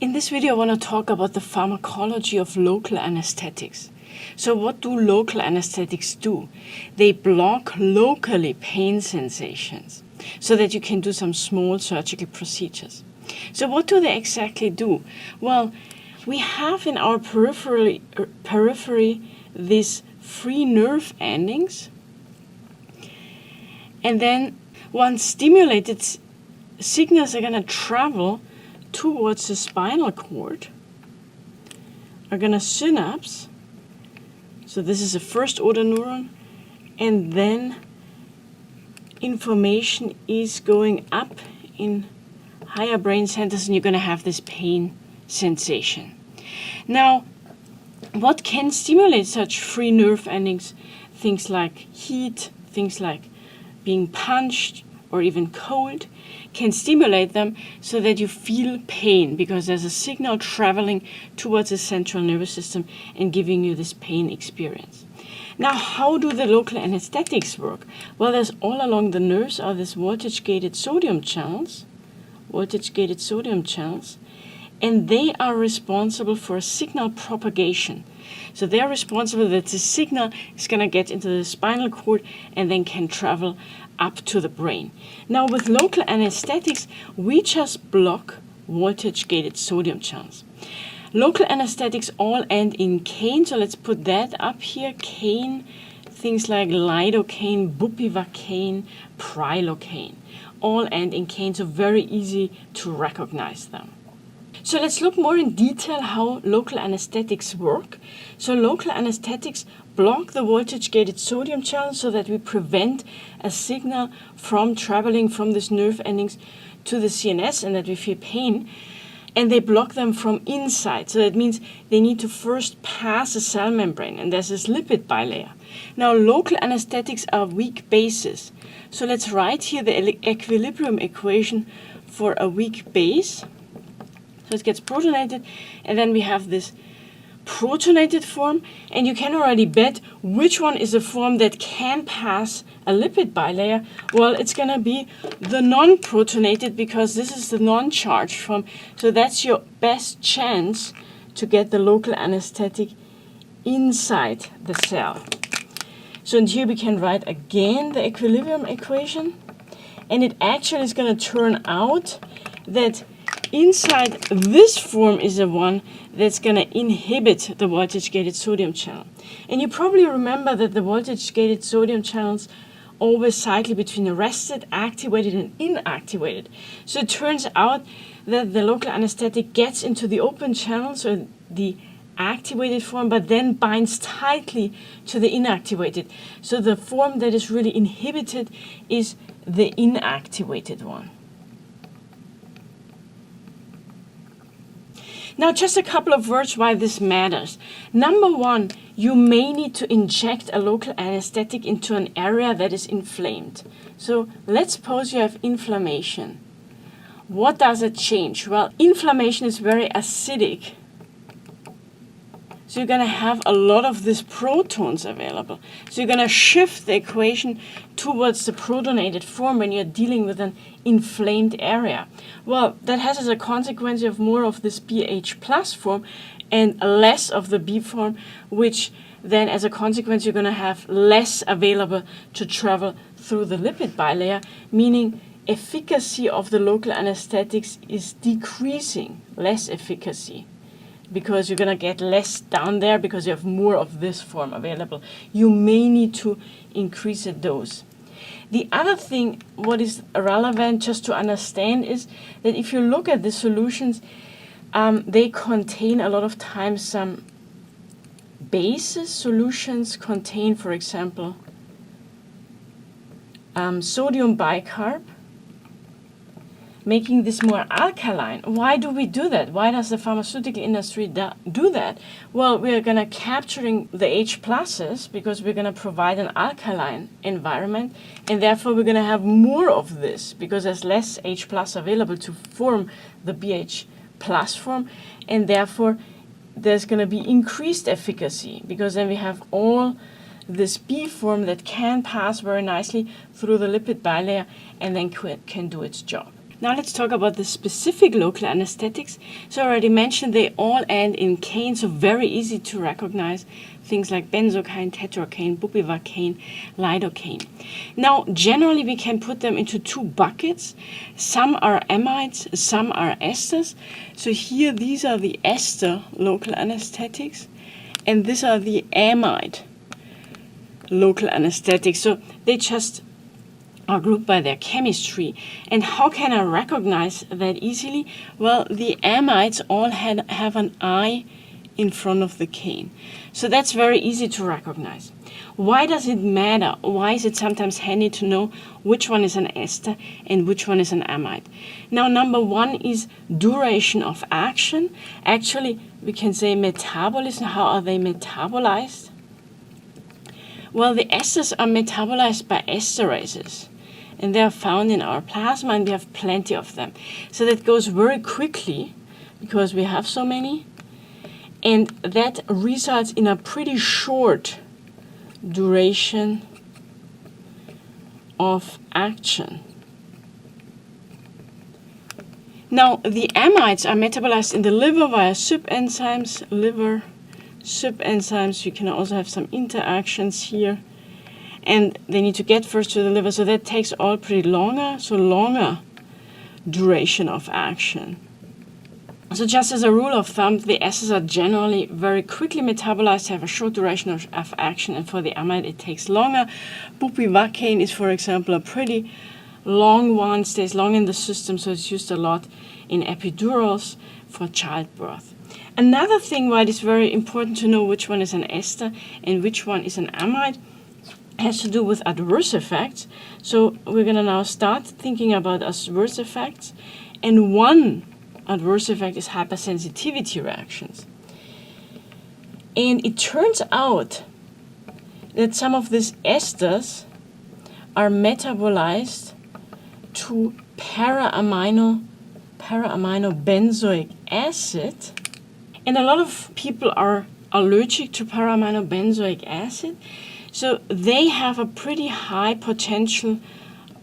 In this video, I want to talk about the pharmacology of local anesthetics. So what do local anesthetics do? They block locally pain sensations so that you can do some small surgical procedures. So what do they exactly do? Well, we have in our periphery these free nerve endings, and then once stimulated, signals are going to travel towards the spinal cord, are going to synapse. So this is a first order neuron, and then information is going up in higher brain centers, and you're going to have this pain sensation. Now, what can stimulate such free nerve endings? Things like heat, things like being punched or even cold can stimulate them so that you feel pain, because there's a signal traveling towards the central nervous system and giving you this pain experience. Now, how do the local anesthetics work? Well, there's all along the nerves are these voltage-gated sodium channels, and they are responsible for signal propagation. So they are responsible that the signal is going to get into the spinal cord and then can travel up to the brain. Now, with local anesthetics, we just block voltage-gated sodium channels. Local anesthetics all end in cane, so let's put that up here. Cane, things like lidocaine, bupivacaine, prilocaine, all end in cane, so very easy to recognize them. So let's look more in detail how local anesthetics work. So local anesthetics block the voltage-gated sodium channel so that we prevent a signal from traveling from these nerve endings to the CNS and that we feel pain. And they block them from inside. So that means they need to first pass a cell membrane, and there's this lipid bilayer. Now, local anesthetics are weak bases. So let's write here the equilibrium equation for a weak base. So it gets protonated, and then we have this protonated form, and you can already bet which one is a form that can pass a lipid bilayer. Well, it's going to be the non-protonated, because this is the non-charged form. So that's your best chance to get the local anesthetic inside the cell. So in here we can write again the equilibrium equation, and it actually is going to turn out that inside this form is the one that's going to inhibit the voltage-gated sodium channel. And you probably remember that the voltage-gated sodium channels always cycle between arrested, activated, and inactivated. So it turns out that the local anesthetic gets into the open channel, so the activated form, but then binds tightly to the inactivated. So the form that is really inhibited is the inactivated one. Now, just a couple of words why this matters. Number one, you may need to inject a local anesthetic into an area that is inflamed. So let's suppose you have inflammation. What does it change? Well, inflammation is very acidic. So you're going to have a lot of these protons available. So you're going to shift the equation towards the protonated form when you're dealing with an inflamed area. Well, that has as a consequence of more of this BH plus form and less of the B form, which then as a consequence you're going to have less available to travel through the lipid bilayer, meaning efficacy of the local anesthetics is decreasing, less efficacy, because you're going to get less down there because you have more of this form available. You may need to increase the dose. The other thing, what is relevant just to understand, is that if you look at the solutions, they contain a lot of times some bases. Solutions contain, for example, sodium bicarb, making this more alkaline. Why do we do that? Why does the pharmaceutical industry do that? Well, we're going to capturing the H pluses because we're going to provide an alkaline environment, and therefore we're going to have more of this because there's less H plus available to form the BH plus form, and therefore there's going to be increased efficacy because then we have all this B form that can pass very nicely through the lipid bilayer and then can do its job. Now let's talk about the specific local anesthetics. So I already mentioned they all end in cane, so very easy to recognize. Things like benzocaine, tetracaine, bupivacaine, lidocaine. Now generally we can put them into two buckets. Some are amides, some are esters. So here these are the ester local anesthetics, and these are the amide local anesthetics. So they just are grouped by their chemistry. And how can I recognize that easily? Well, the amides all have an I in front of the cane. So that's very easy to recognize. Why does it matter? Why is it sometimes handy to know which one is an ester and which one is an amide? Now, number one is duration of action. Actually, we can say metabolism. How are they metabolized? Well, the esters are metabolized by esterases, and they are found in our plasma, and we have plenty of them. So that goes very quickly because we have so many, and that results in a pretty short duration of action. Now, the amides are metabolized in the liver via subenzymes, liver subenzymes. You can also have some interactions here, and they need to get first to the liver, so that takes all pretty longer, so longer duration of action. So just as a rule of thumb, the esters are generally very quickly metabolized, have a short duration of action, and for the amide it takes longer. Bupivacaine is, for example, a pretty long one, stays long in the system, so it's used a lot in epidurals for childbirth. Another thing why it is very important to know which one is an ester and which one is an amide has to do with adverse effects. So we're going to now start thinking about adverse effects, and one adverse effect is hypersensitivity reactions. And it turns out that some of these esters are metabolized to para-amino benzoic acid, and a lot of people are allergic to para-amino benzoic acid. So they have a pretty high potential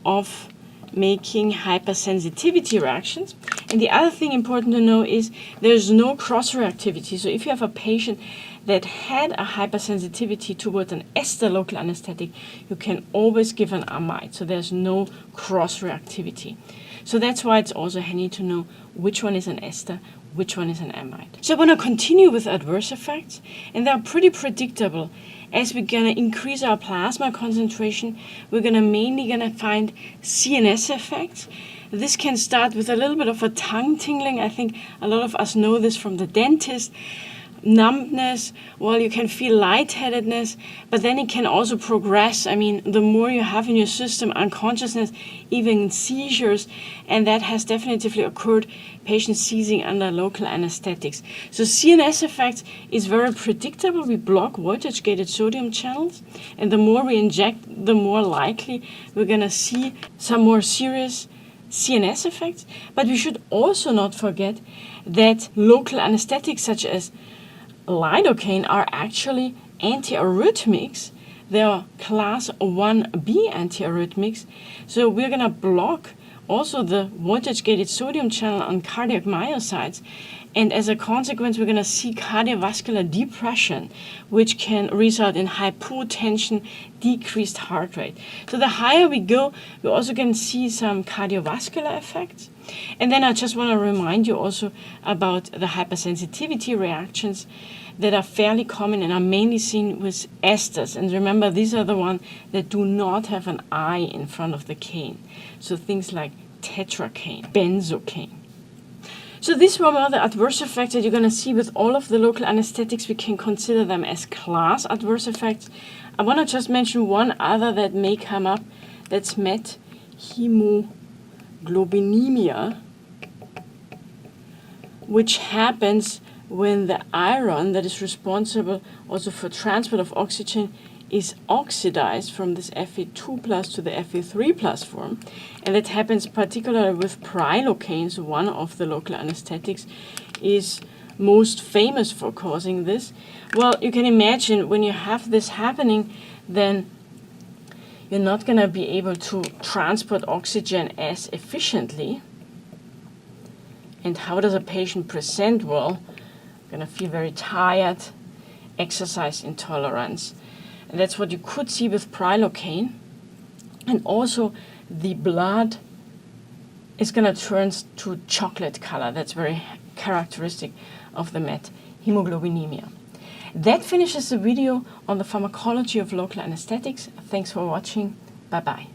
of making hypersensitivity reactions. And the other thing important to know is there's no cross-reactivity. So if you have a patient that had a hypersensitivity towards an ester local anesthetic, you can always give an amide. So there's no cross-reactivity. So that's why it's also handy to know which one is an ester, which one is an amide. So I want to continue with adverse effects, and they're pretty predictable. As we're going to increase our plasma concentration, we're mainly going to find CNS effects. This can start with a little bit of a tongue tingling. I think a lot of us know this from the dentist. Numbness, well, you can feel lightheadedness, but then it can also progress. I mean, the more you have in your system, unconsciousness, even seizures, and that has definitively occurred, patients seizing under local anesthetics. So CNS effects is very predictable. We block voltage-gated sodium channels, and the more we inject, the more likely we're going to see some more serious CNS effects. But we should also not forget that local anesthetics such as lidocaine are actually antiarrhythmics. They are class 1B antiarrhythmics. So we're going to block also the voltage-gated sodium channel on cardiac myocytes. And as a consequence, we're going to see cardiovascular depression, which can result in hypotension, decreased heart rate. So the higher we go, we're also going to see some cardiovascular effects. And then I just want to remind you also about the hypersensitivity reactions that are fairly common and are mainly seen with esters. And remember, these are the ones that do not have an I in front of the cane. So things like tetracaine, benzocaine. So these were all the adverse effects that you're going to see with all of the local anesthetics. We can consider them as class adverse effects. I want to just mention one other that may come up. That's methemoglobinemia, which happens when the iron that is responsible also for transport of oxygen is oxidized from this Fe2 plus to the Fe3 plus form. And that happens particularly with prilocaine. So one of the local anesthetics is most famous for causing this. Well, you can imagine when you have this happening, then you're not going to be able to transport oxygen as efficiently. And how does a patient present? Well, gonna feel very tired, exercise intolerance. And that's what you could see with prilocaine. And also the blood is gonna turn to chocolate color. That's very characteristic of the methemoglobinemia. That finishes the video on the pharmacology of local anesthetics. Thanks for watching. Bye-bye.